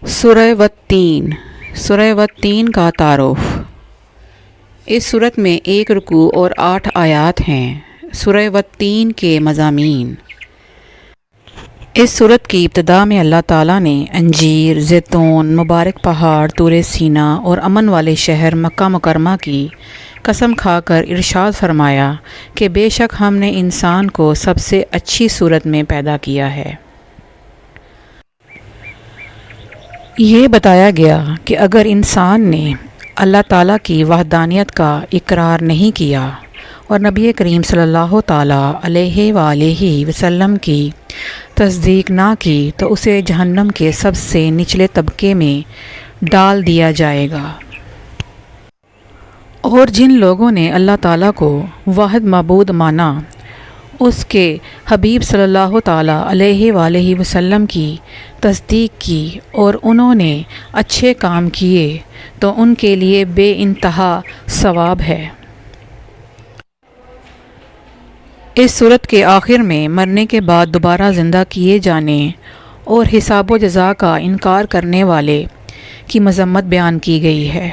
سورہ والتین۔ سورہ والتین کا تعارف۔ اس صورت میں 1 رکوع اور 8 آیات ہیں۔ سورہ والتین کے مضامین۔ اس صورت کی ابتدا میں اللہ تعالیٰ نے انجیر، زیتون، مبارک پہاڑ طور سینا اور امن والے شہر مکہ مکرمہ کی قسم کھا کر ارشاد فرمایا کہ بے شک ہم نے انسان کو سب سے اچھی صورت میں پیدا کیا ہے۔ یہ بتایا گیا کہ اگر انسان نے اللہ تعالیٰ کی وحدانیت کا اقرار نہیں کیا اور نبی کریم صلی اللہ تعالیٰ علیہ وآلہ وسلم کی تصدیق نہ کی تو اسے جہنم کے سب سے نچلے طبقے میں ڈال دیا جائے گا۔ اور جن لوگوں نے اللہ تعالیٰ کو واحد معبود مانا، اس کے حبیب صلی اللہ تعالیٰ علیہ وآلہ وسلم کی تصدیق کی اور انہوں نے اچھے کام کیے تو ان کے لیے بے انتہا ثواب ہے۔ اس صورت کے آخر میں مرنے کے بعد دوبارہ زندہ کیے جانے اور حساب و جزا کا انکار کرنے والے کی مذمت بیان کی گئی ہے۔